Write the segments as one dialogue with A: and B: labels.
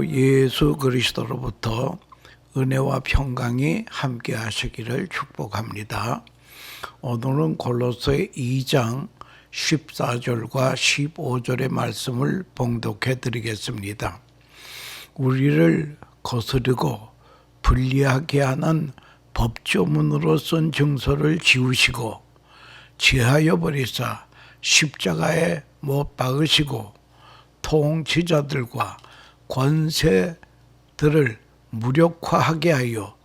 A: 주 예수 그리스도로부터 은혜와 평강이 함께 하시기를 축복합니다. 오늘은 골로새 2장 14절과 15절의 말씀을 봉독해 드리겠습니다. 우리를 거스르고 불리하게 하는 법조문으로 쓴 증서를 지우시고 제하여 버리사 십자가에 못 박으시고 통치자들과 권세들을 무력화하게 하여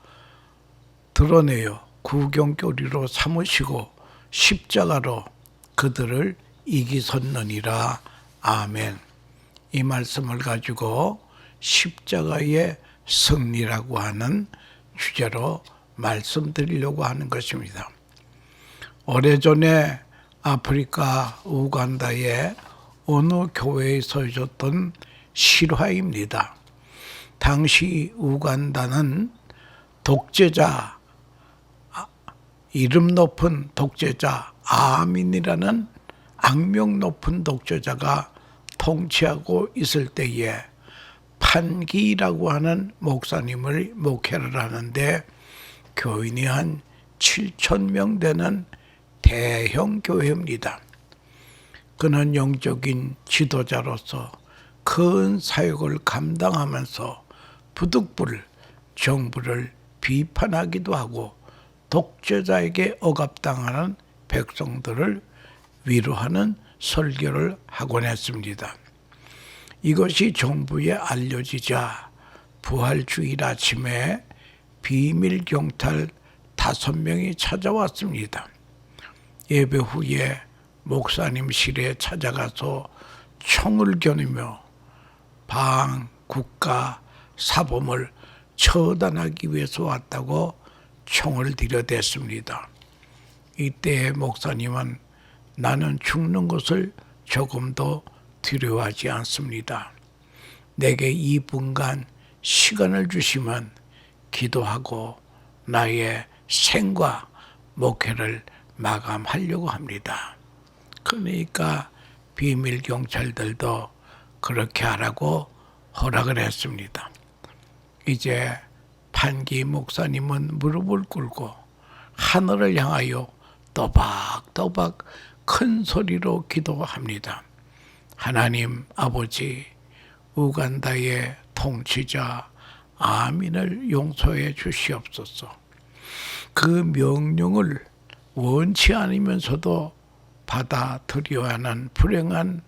A: 드러내어 구경거리로 삼으시고 십자가로 그들을 이기셨느니라. 아멘. 이 말씀을 가지고 십자가의 승리라고 하는 주제로 말씀드리려고 하는 것입니다. 오래전에 아프리카 우간다의 어느 교회에서 있었던 실화입니다. 당시 우간다는 독재자, 이름 높은 독재자 아민이라는 악명 높은 독재자가 통치하고 있을 때에 판기라고 하는 목사님을 목회를 하는데 교인이 한 7,000명 되는 대형 교회입니다. 그는 영적인 지도자로서 큰 사역을 감당하면서 부득불 정부를 비판하기도 하고 독재자에게 억압당하는 백성들을 위로하는 설교를 하곤 했습니다. 이것이 정부에 알려지자 부활주일 아침에 비밀 경찰 5명이 찾아왔습니다. 예배 후에 목사님실에 찾아가서 총을 겨누며 방, 국가, 사범을 처단하기 위해서 왔다고 총을 들여댔습니다. 이때 목사님은 나는 죽는 것을 조금도 두려워하지 않습니다. 내게 2분간 시간을 주시면 기도하고 나의 생과 목회를 마감하려고 합니다. 그러니까 비밀 경찰들도 그렇게 하라고 허락을 했습니다. 이제 판기 목사님은 무릎을 꿇고 하늘을 향하여 또박또박 큰 소리로 기도합니다. 하나님 아버지, 우간다의 통치자 아민을 용서해 주시옵소서. 그 명령을 원치 않으면서도 받아들여야 하는 불행한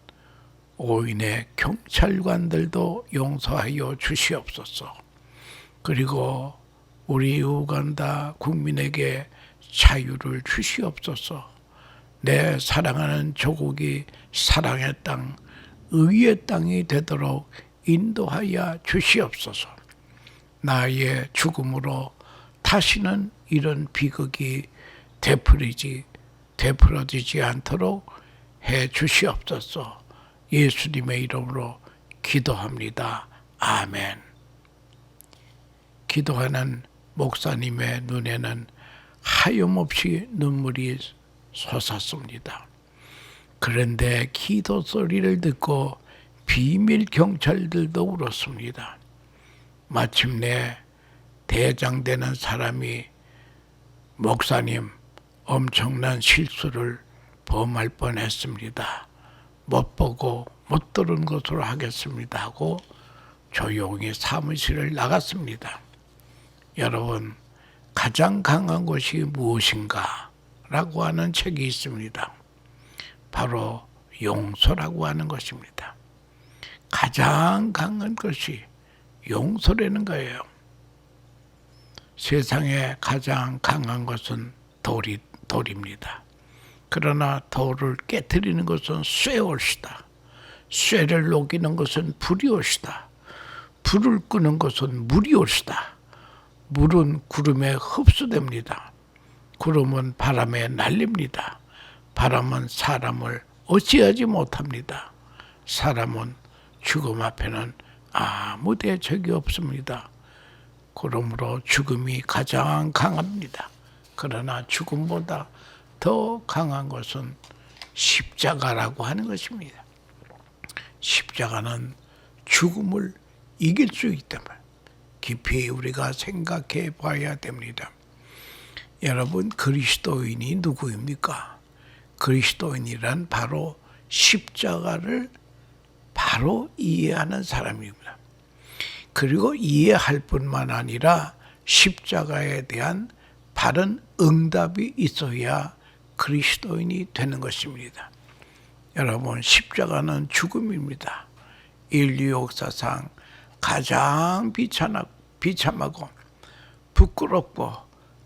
A: 오인의 경찰관들도 용서하여 주시옵소서. 그리고 우리 우간다 국민에게 자유를 주시옵소서. 내 사랑하는 조국이 사랑의 땅, 의의 땅이 되도록 인도하여 주시옵소서. 나의 죽음으로 다시는 이런 비극이 되풀어지지 않도록 해 주시옵소서. 예수님의 이름으로 기도합니다. 아멘. 기도하는 목사님의 눈에는 하염없이 눈물이 솟았습니다. 그런데 기도 소리를 듣고 비밀 경찰들도 울었습니다. 마침내 대장되는 사람이 목사님 엄청난 실수를 범할 뻔했습니다. 못 보고 못 들은 것으로 하겠습니다 하고 조용히 사무실을 나갔습니다. 여러분, 가장 강한 것이 무엇인가? 라고 하는 책이 있습니다. 바로 용서라고 하는 것입니다. 가장 강한 것이 용서라는 거예요. 세상에 가장 강한 것은 돌입니다. 그러나 돌을 깨트리는 것은 쇠올시다. 쇠를 녹이는 것은 불이 올시다. 불을 끄는 것은 물이 올시다. 물은 구름에 흡수됩니다. 구름은 바람에 날립니다. 바람은 사람을 어찌하지 못합니다. 사람은 죽음 앞에는 아무 대책이 없습니다. 그러므로 죽음이 가장 강합니다. 그러나 죽음보다 더 강한 것은 십자가라고 하는 것입니다. 십자가는 죽음을 이길 수 있다면 깊이 우리가 생각해 봐야 됩니다. 여러분, 그리스도인이 누구입니까? 그리스도인이란 바로 십자가를 바로 이해하는 사람입니다. 그리고 이해할 뿐만 아니라 십자가에 대한 바른 응답이 있어야 그리스도인이 되는 것입니다. 여러분, 십자가는 죽음입니다. 인류 역사상 가장 비참하고 부끄럽고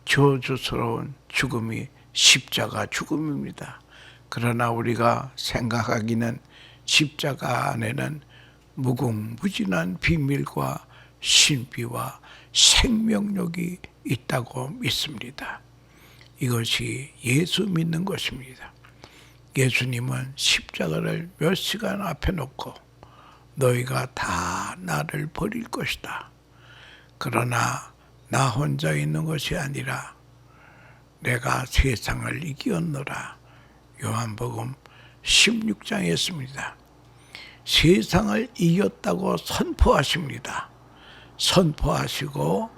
A: 저주스러운 죽음이 십자가 죽음입니다. 그러나 우리가 생각하기는 십자가 안에는 무궁무진한 비밀과 신비와 생명력이 있다고 믿습니다. 이것이 예수 믿는 것입니다. 예수님은 십자가를 몇 시간 앞에 놓고 너희가 다 나를 버릴 것이다. 그러나 나 혼자 있는 것이 아니라 내가 세상을 이기었노라. 요한복음 16장에 있습니다. 세상을 이겼다고 선포하십니다. 선포하시고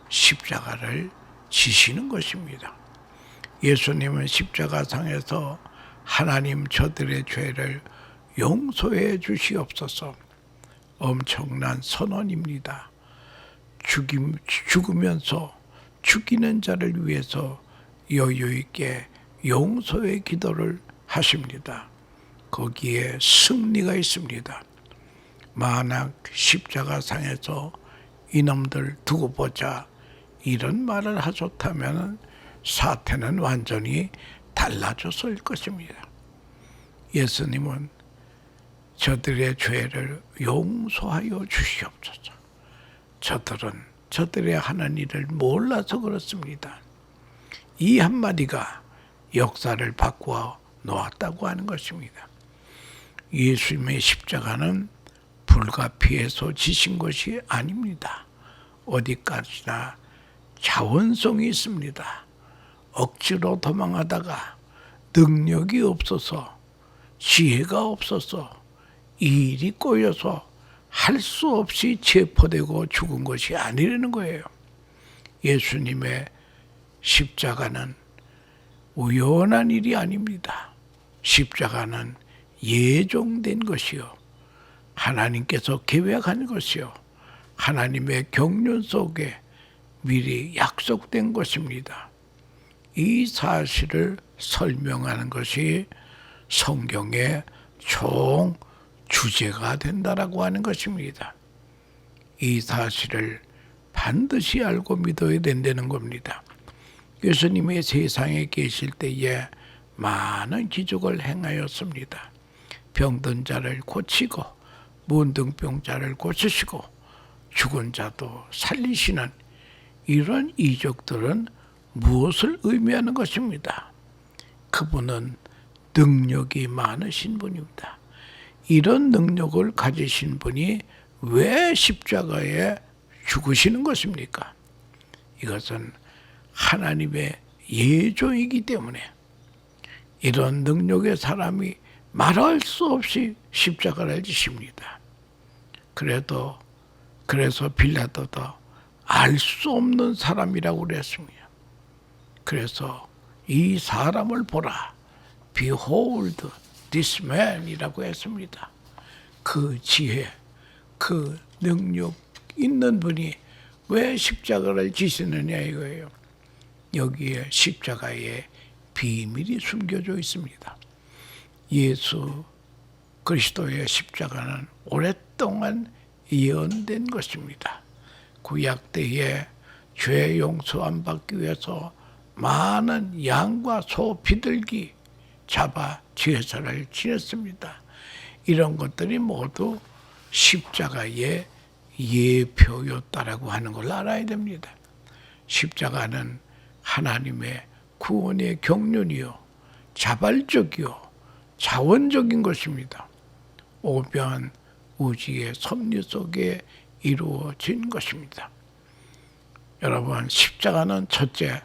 A: 십자가를 지시는 것입니다. 예수님은 십자가상에서 하나님 저들의 죄를 용서해 주시옵소서. 엄청난 선언입니다. 죽으면서 죽이는 자를 위해서 여유 있게 용서의 기도를 하십니다. 거기에 승리가 있습니다. 만약 십자가상에서 이놈들 두고 보자 이런 말을 하셨다면 사태는 완전히 달라졌을 것입니다. 예수님은 저들의 죄를 용서하여 주시옵소서. 저들은 저들의 하는 일을 몰라서 그렇습니다. 이 한마디가 역사를 바꾸어 놓았다고 하는 것입니다. 예수님의 십자가는 불가피해서 지신 것이 아닙니다. 어디까지나 자원성이 있습니다. 억지로 도망하다가 능력이 없어서 지혜가 없어서 일이 꼬여서 할 수 없이 체포되고 죽은 것이 아니라는 거예요. 예수님의 십자가는 우연한 일이 아닙니다. 십자가는 예정된 것이요, 하나님께서 계획한 것이요, 하나님의 경륜 속에 미리 약속된 것입니다. 이 사실을 설명하는 것이 성경의 총 주제가 된다라고 하는 것입니다. 이 사실을 반드시 알고 믿어야 된다는 겁니다. 예수님이 세상에 계실 때에 많은 기적을 행하였습니다. 병든 자를 고치고 문둥병자를 고치시고 죽은 자도 살리시는 이런 이적들은 무엇을 의미하는 것입니다? 그분은 능력이 많으신 분입니다. 이런 능력을 가지신 분이 왜 십자가에 죽으시는 것입니까? 이것은 하나님의 예정이기 때문에 이런 능력의 사람이 말할 수 없이 십자가를 지십니다. 그래서 빌라도도 알 수 없는 사람이라고 그랬습니다. 그래서 이 사람을 보라, behold this man이라고 했습니다. 그 지혜, 그 능력 있는 분이 왜 십자가를 지시느냐 이거예요. 여기에 십자가에 비밀이 숨겨져 있습니다. 예수 그리스도의 십자가는 오랫동안 예언된 것입니다. 구약 때에 죄 용서 안 받기 위해서 많은 양과 소 비둘기 잡아 제사를 지냈습니다. 이런 것들이 모두 십자가의 예표였다라고 하는 걸 알아야 됩니다. 십자가는 하나님의 구원의 경륜이요, 자발적이요, 자원적인 것입니다. 오변 우주의 섭리 속에 이루어진 것입니다. 여러분, 십자가는 첫째,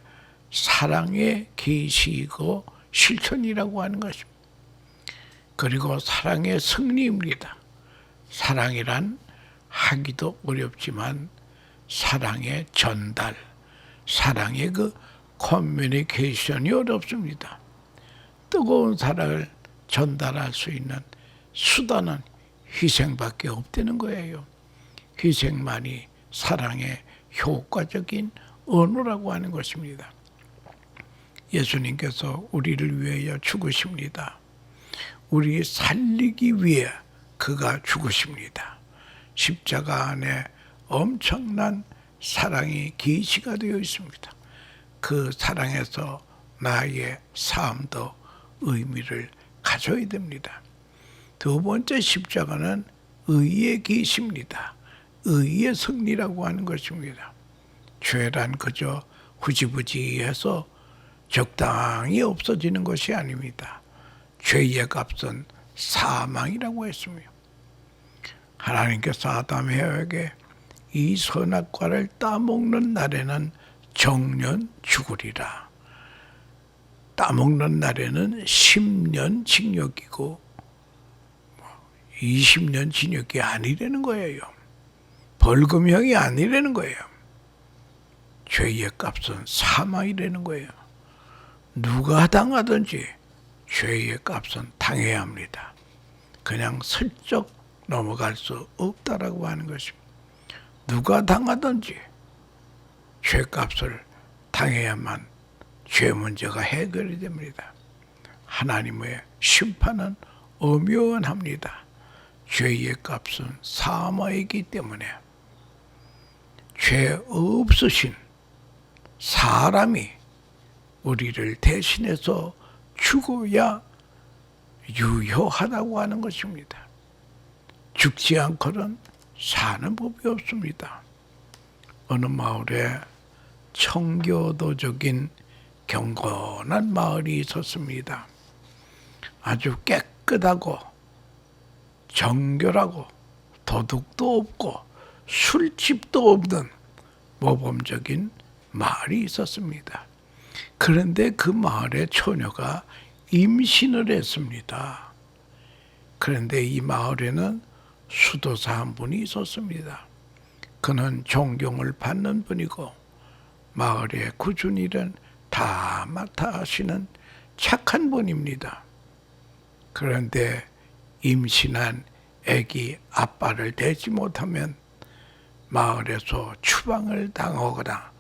A: 사랑의 계시이고 실천이라고 하는 것입니다. 그리고 사랑의 승리입니다. 사랑이란 하기도 어렵지만 사랑의 전달, 사랑의 그 커뮤니케이션이 어렵습니다. 뜨거운 사랑을 전달할 수 있는 수단은 희생밖에 없다는 거예요. 희생만이 사랑의 효과적인 언어라고 하는 것입니다. 예수님께서 우리를 위하여 죽으십니다. 우리 살리기 위해 그가 죽으십니다. 십자가 안에 엄청난 사랑이 계시가 되어 있습니다. 그 사랑에서 나의 삶도 의미를 가져야 됩니다. 두 번째 십자가는 의의 계시입니다. 의의 승리라고 하는 것입니다. 죄란 그저 후지부지해서 적당히 없어지는 것이 아닙니다. 죄의 값은 사망이라고 했습니다. 하나님께서 아담 에게 이 선악과를 따먹는 날에는 정년 죽으리라. 따먹는 날에는 10년 징역이고 20년 징역이 아니라는 거예요. 벌금형이 아니라는 거예요. 죄의 값은 사망이라는 거예요. 누가 당하든지 죄의 값은 당해야 합니다. 그냥 슬쩍 넘어갈 수 없다라고 하는 것입니다. 누가 당하든지 죄값을 당해야만 죄 문제가 해결이 됩니다. 하나님의 심판은 엄연합니다. 죄의 값은 사망이기 때문에 죄 없으신 사람이 우리를 대신해서 죽어야 유효하다고 하는 것입니다. 죽지 않고는 사는 법이 없습니다. 어느 마을에 청교도적인 경건한 마을이 있었습니다. 아주 깨끗하고 정결하고 도둑도 없고 술집도 없는 모범적인 마을이 있었습니다. 그런데 그 마을의 처녀가 임신을 했습니다. 그런데 이 마을에는 수도사 한 분이 있었습니다. 그는 존경을 받는 분이고 마을의 꾸준 일은 다 맡아 하시는 착한 분입니다. 그런데 임신한 아기 아빠를 대지 못하면 마을에서 추방을 당하거나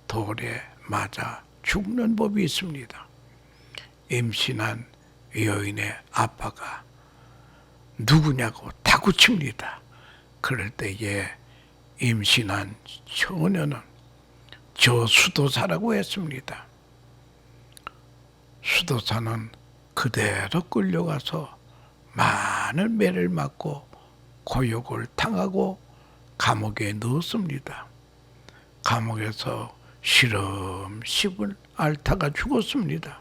A: 돌에 맞아 죽는 법이 있습니다. 임신한 여인의 아빠가 누구냐고 다구칩니다. 그럴 때에 임신한 처녀는 저 수도사라고 했습니다. 수도사는 그대로 끌려가서 많은 매를 맞고 고욕을 당하고 감옥에 넣었습니다. 감옥에서 시름시분 앓다가 죽었습니다.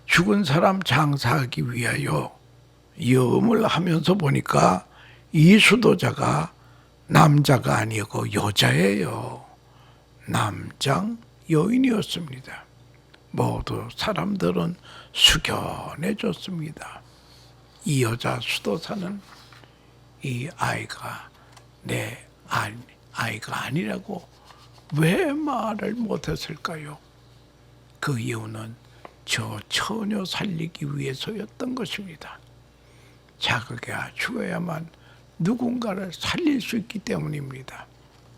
A: 죽은 사람 장사하기 위하여 염을 하면서 보니까 이 수도자가 남자가 아니고 여자예요. 남장 여인이었습니다. 모두 사람들은 숙연해 줬습니다. 이 여자 수도사는 이 아이가 내 아이가 아니라고 왜 말을 못했을까요? 그 이유는 저 처녀 살리기 위해서였던 것입니다. 자기가 죽어야만 누군가를 살릴 수 있기 때문입니다.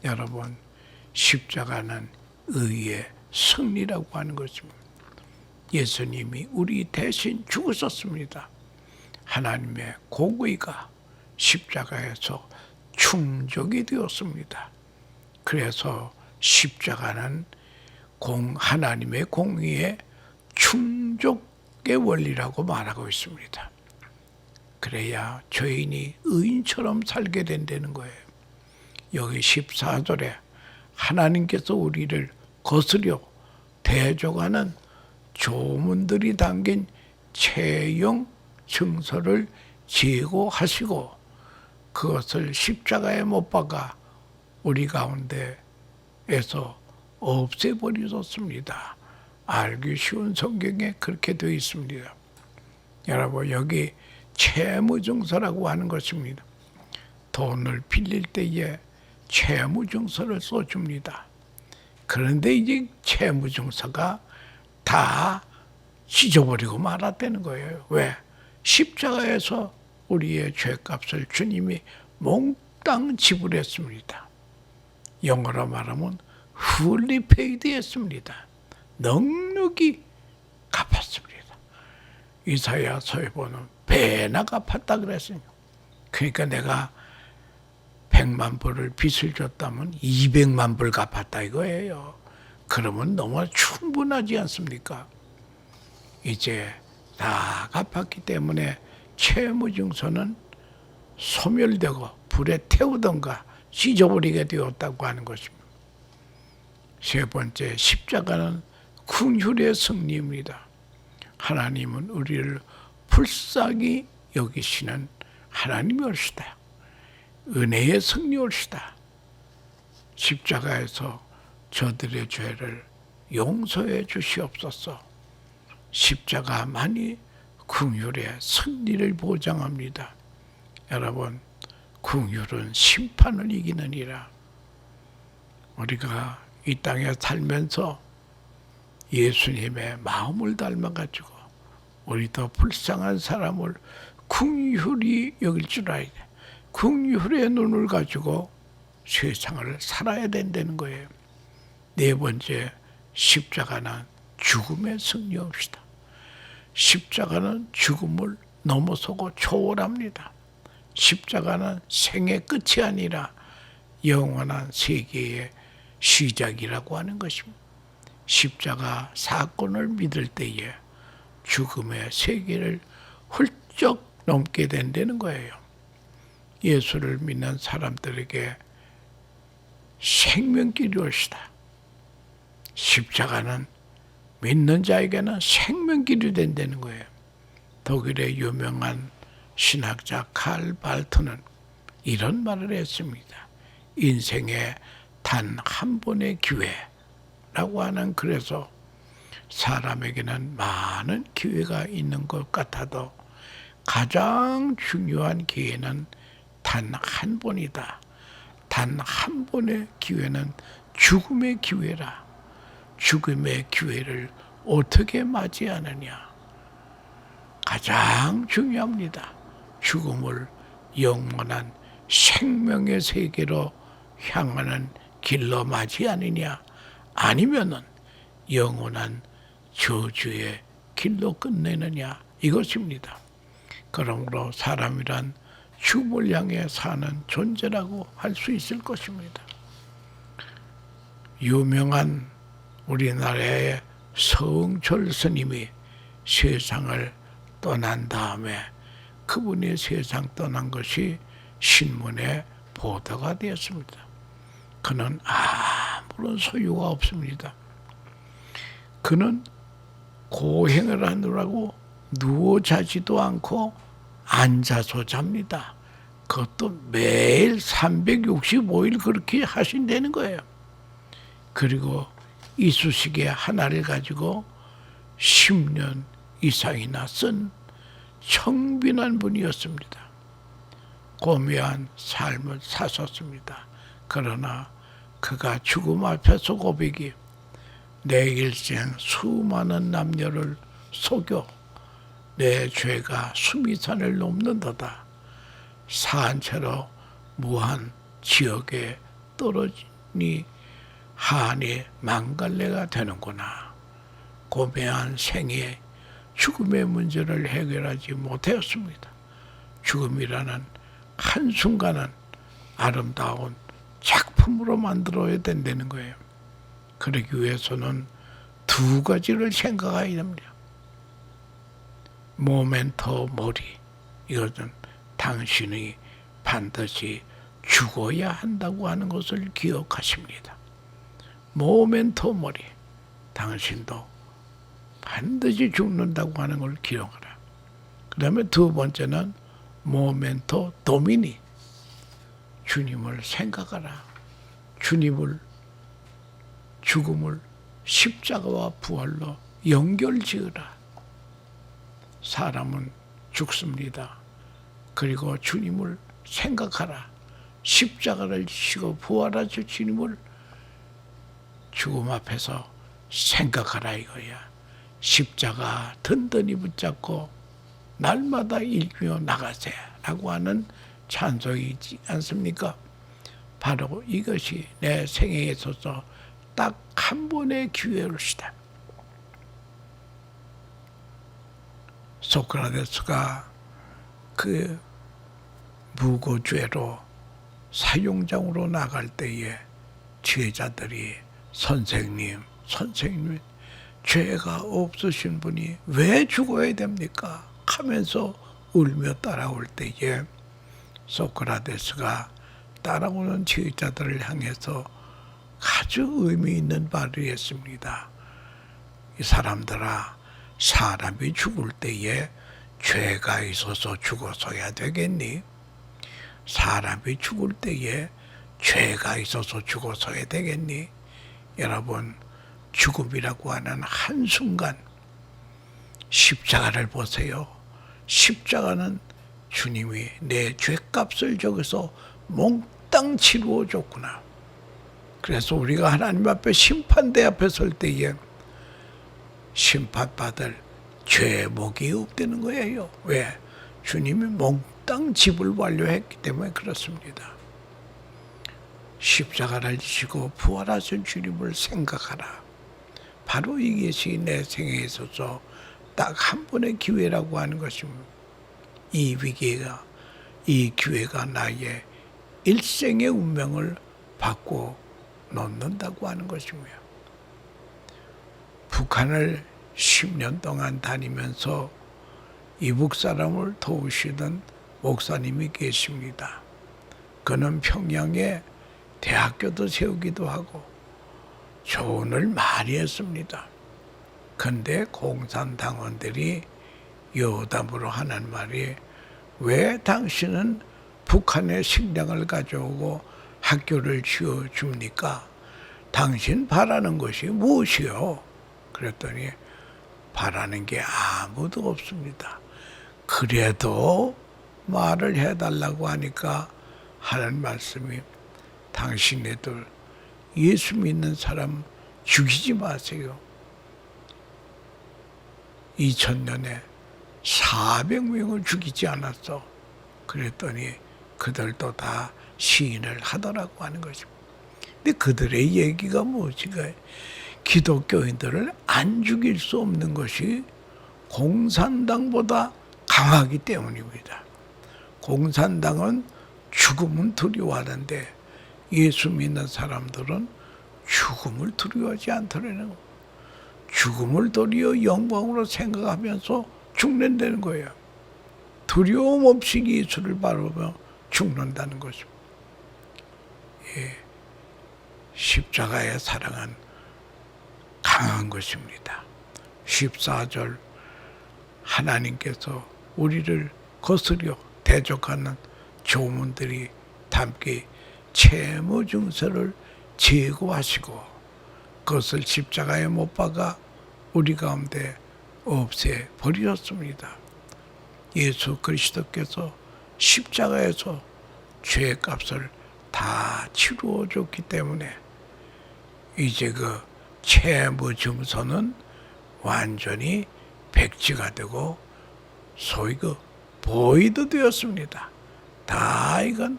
A: 여러분, 십자가는 의의 승리라고 하는 것입니다. 예수님이 우리 대신 죽으셨습니다. 하나님의 공의가 십자가에서 충족이 되었습니다. 그래서 십자가는 하나님의 공의의 충족의 원리라고 말하고 있습니다. 그래야 죄인이 의인처럼 살게 된다는 거예요. 여기 14절에 하나님께서 우리를 거스려 대적하는 조문들이 담긴 채용 증서를 제거하시고 그것을 십자가에 못 박아 우리 가운데에서 없애버리셨습니다. 알기 쉬운 성경에 그렇게 되어 있습니다. 여러분, 여기 채무증서라고 하는 것입니다. 돈을 빌릴 때에 채무증서를 써줍니다. 그런데 이제 채무증서가 다 찢어버리고 말았다는 거예요. 왜? 십자가에서 우리의 죄값을 주님이 몽땅 지불했습니다. 영어로 말하면 fully paid 했습니다. 넉넉히 갚았습니다. 이사야서에 보면 배나 갚았다 그랬어요. 그러니까 내가 100만 불을 빚을 줬다면 200만 불 갚았다 이거예요. 그러면 너무 충분하지 않습니까? 이제 다 갚았기 때문에 채무증서는 소멸되고 불에 태우던가 찢어버리게 되었다고 하는 것입니다. 세 번째, 십자가는 긍휼의 승리입니다. 하나님은 우리를 불쌍히 여기시는 하나님이 옳시다. 은혜의 승리 옳시다. 십자가에서 저들의 죄를 용서해 주시옵소서. 십자가만이 긍휼의 승리를 보장합니다. 여러분, 긍휼은 심판을 이기느니라. 우리가 이 땅에 살면서 예수님의 마음을 닮아가지고 우리도 불쌍한 사람을 긍휼히 여길 줄 알아야 돼. 긍휼의 눈을 가지고 세상을 살아야 된다는 거예요. 네 번째, 십자가는 죽음의 승리옵시다. 십자가는 죽음을 넘어서고 초월합니다. 십자가는 생의 끝이 아니라 영원한 세계의 시작이라고 하는 것입니다. 십자가 사건을 믿을 때에 죽음의 세계를 훌쩍 넘게 된다는 거예요. 예수를 믿는 사람들에게 생명길이 옳시다. 십자가는 믿는 자에게는 생명길이 된다는 거예요. 독일의 유명한 신학자 칼 발트는 이런 말을 했습니다. 인생에 단 한 번의 기회라고 하는, 그래서 사람에게는 많은 기회가 있는 것 같아도 가장 중요한 기회는 단 한 번이다. 단 한 번의 기회는 죽음의 기회라. 죽음의 기회를 어떻게 맞이하느냐. 가장 중요합니다. 죽음을 영원한 생명의 세계로 향하는 길로 맞이하느냐, 아니면은 영원한 저주의 길로 끝내느냐, 이것입니다. 그러므로 사람이란 죽음을 향해 사는 존재라고 할 수 있을 것입니다. 유명한 우리나라의 성철 스님이 세상을 떠난 다음에 그분이 세상 떠난 것이 신문에 보도가 되었습니다. 그는 아무런 소유가 없습니다. 그는 고행을 하느라고 누워 자지도 않고 앉아서 잡니다. 그것도 매일 365일 그렇게 하신다는 거예요. 그리고 이쑤시개 하나를 가지고 10년 이상이나 쓴 청빈한 분이었습니다. 고매한 삶을 사셨습니다. 그러나 그가 죽음 앞에서 고백이, 내 일생 수많은 남녀를 속여 내 죄가 수미산을 넘는도다. 사한 채로 무한 지옥에 떨어지니 한이 망갈래가 되는구나. 고매한 생에 죽음의 문제를 해결하지 못하였습니다. 죽음이라는 한순간은 아름다운 작품으로 만들어야 된다는 거예요. 그러기 위해서는 두 가지를 생각해야 됩니다. 모멘토 모리, 이것은 당신이 반드시 죽어야 한다고 하는 것을 기억하십니다. 모멘토 모리, 당신도 반드시 죽는다고 하는 걸 기억하라. 그 다음에 두 번째는 모멘토 도미니, 주님을 생각하라. 주님을, 죽음을 십자가와 부활로 연결지으라. 사람은 죽습니다. 그리고 주님을 생각하라. 십자가를 지시고 부활하신 주님을 죽음 앞에서 생각하라 이거야. 십자가 든든히 붙잡고 날마다 일구며 나가세 라고 하는 찬송이지 않습니까? 바로 이것이 내 생애에 있어서 딱 한 번의 기회로시다. 소크라테스가 그 무고죄로 사형장으로 나갈 때에 제자들이 선생님 죄가 없으신 분이 왜 죽어야 됩니까? 하면서 울며 따라올 때에 소크라테스가 따라오는 제자들을 향해서 아주 의미 있는 말을 했습니다. 이 사람들아, 사람이 죽을 때에 죄가 있어서 죽어서야 되겠니? 사람이 죽을 때에 죄가 있어서 죽어서야 되겠니? 여러분, 죽음이라고 하는 한순간 십자가를 보세요. 십자가는 주님이 내 죄값을 저기서 몽땅 치루어 줬구나. 그래서 우리가 하나님 앞에 심판대 앞에 설 때에 심판받을 죄의 목이 없다는 거예요. 왜? 주님이 몽땅 집을 완료했기 때문에 그렇습니다. 십자가를 지시고 부활하신 주님을 생각하라. 바로 이것이 내 생애에 있어서 딱 한 번의 기회라고 하는 것입니다. 이 위기가, 이 기회가 나의 일생의 운명을 바꿔 놓는다고 하는 것이고요. 북한을 10년 동안 다니면서 이북 사람을 도우시던 목사님이 계십니다. 그는 평양에 대학교도 세우기도 하고 조언을 많이 했습니다. 근데 공산당원들이 여담으로 하는 말이 왜 당신은 북한의 식량을 가져오고 학교를 지어줍니까? 당신 바라는 것이 무엇이요? 그랬더니 바라는 게 아무도 없습니다. 그래도 말을 해달라고 하니까 하는 말씀이 당신네들 예수 믿는 사람 죽이지 마세요. 2000년에 400명을 죽이지 않았어. 그랬더니 그들도 다 시인을 하더라고 하는 것입니다. 근데 그들의 얘기가 무엇인가? 기독교인들을 안 죽일 수 없는 것이 공산당보다 강하기 때문입니다. 공산당은 죽음은 두려워하는데 예수 믿는 사람들은 죽음을 두려워하지 않더라는 거예요. 죽음을 도리어 영광으로 생각하면서 죽는다는 거예요. 두려움 없이 예수를 바라보며 죽는다는 것입니다. 예, 십자가의 사랑은 강한 것입니다. 14절 하나님께서 우리를 거스려 대적하는 조문들이 담기 채무 증서를 제거하시고 그것을 십자가에 못 박아 우리 가운데 없애 버리셨습니다. 예수 그리스도께서 십자가에서 죄의 값을 다 치루어 줬기 때문에 이제 그 채무 증서는 완전히 백지가 되고 소위 그 보이드 되었습니다. 다 이건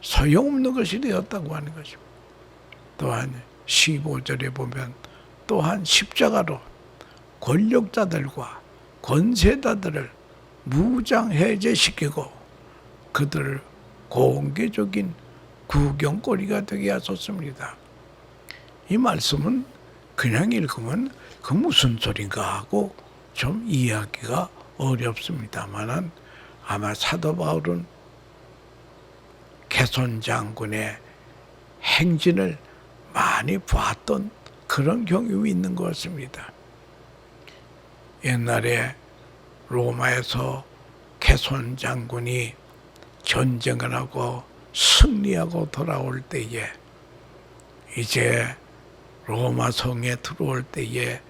A: 소용없는 것이 되었다고 하는 것입니다. 또한 15절에 보면 또한 십자가로 권력자들과 권세자들을 무장해제시키고 그들을 공개적인 구경거리가 되게 하셨습니다. 이 말씀은 그냥 읽으면 그 무슨 소린가 하고 좀 이해하기가 어렵습니다만은 아마 사도 바울은 개손 장군의 행진을 많이 봤던 그런 경험이 있는 것 같습니다. 옛날에 로마에서 개손 장군이 전쟁을 하고 승리하고 돌아올 때에 이제 로마 성에 들어올 때에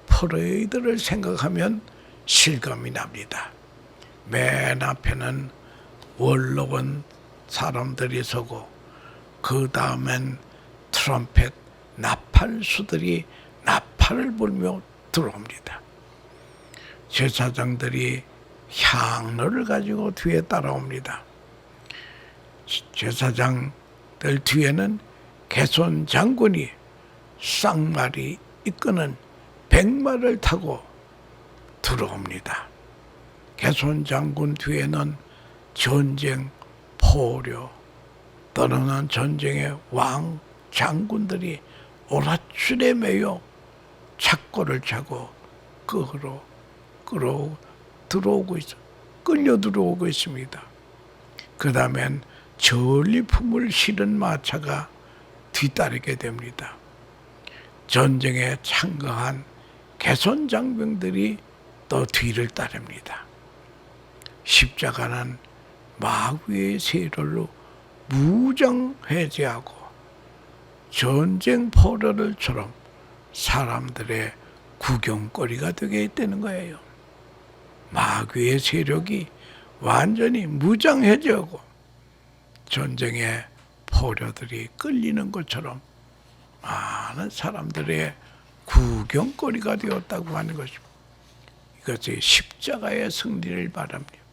A: 퍼레이드를 생각하면 실감이 납니다. 맨 앞에는 원로원 사람들이 서고 그 다음엔 트럼펫 나팔수들이 나팔을 불며 들어옵니다. 제사장들이 향로를 가지고 뒤에 따라옵니다. 제사장들 뒤에는 게손 장군이 쌍마리 이끄는 백마를 타고 들어옵니다. 게손 장군 뒤에는 전쟁 포로 떠나는 전쟁의 왕 장군들이 오랏줄에 매여 착고를 차고 끌려 들어오고 있습니다. 그 다음엔 전리품을 실은 마차가 뒤따르게 됩니다. 전쟁에 참가한 개손 장병들이 또 뒤를 따릅니다. 십자가는 마귀의 세력로 무장해제하고 전쟁 포로들처럼 사람들의 구경거리가 되게 되는 거예요. 마귀의 세력이 완전히 무장해제하고 전쟁의 포로들이 끌리는 것처럼 많은 사람들의 구경거리가 되었다고 하는 것입니다. 이것이 십자가의 승리를 말합니다.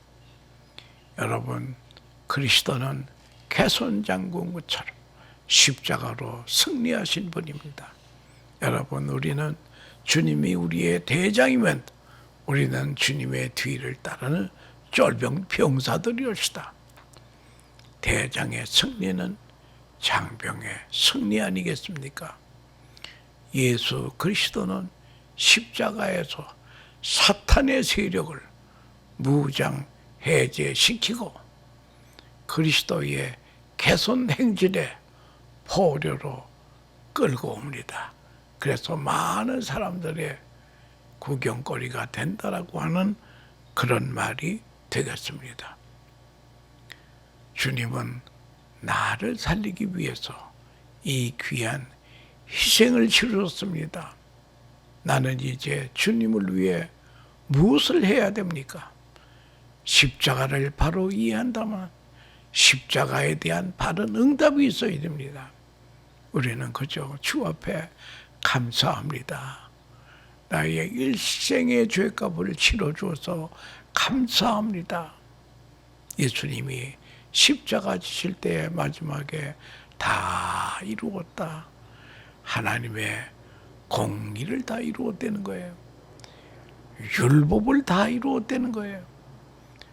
A: 여러분, 그리스도는 개손 장군처럼 십자가로 승리하신 분입니다. 여러분, 우리는 주님이 우리의 대장이면 우리는 주님의 뒤를 따르는 쫄병 병사들이옵시다. 대장의 승리는 장병의 승리 아니겠습니까? 예수 그리스도는 십자가에서 사탄의 세력을 무장 해제시키고 그리스도의 개손 행진에 포로로 끌고 옵니다. 그래서 많은 사람들의 구경거리가 된다라고 하는 그런 말이 되겠습니다. 주님은 나를 살리기 위해서 이 귀한 희생을 치르셨습니다. 나는 이제 주님을 위해 무엇을 해야 됩니까? 십자가를 바로 이해한다면 십자가에 대한 바른 응답이 있어야 됩니다. 우리는 그저 주 앞에 감사합니다. 나의 일생의 죄값을 치러줘서 감사합니다. 예수님이 십자가 지실 때 마지막에 다 이루었다. 하나님의 공의를 다 이루었다는 거예요. 율법을 다 이루었다는 거예요.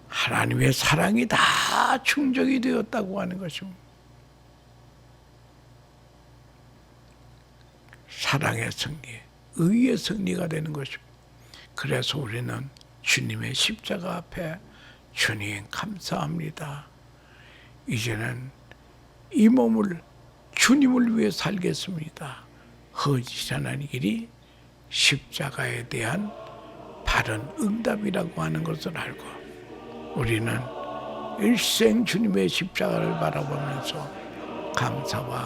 A: 하나님의 사랑이 다 충족이 되었다고 하는 것입니다. 사랑의 승리, 의의 승리가 되는 것입니다. 그래서 우리는 주님의 십자가 앞에 주님 감사합니다. 이제는 이 몸을 주님을 위해 살겠습니다. 허지산한 일이 십자가에 대한 바른 응답이라고 하는 것을 알고 우리는 일생 주님의 십자가를 바라보면서 감사와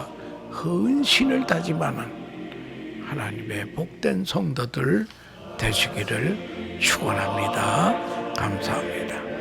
A: 헌신을 다짐하는 하나님의 복된 성도들 되시기를 축원합니다. 감사합니다.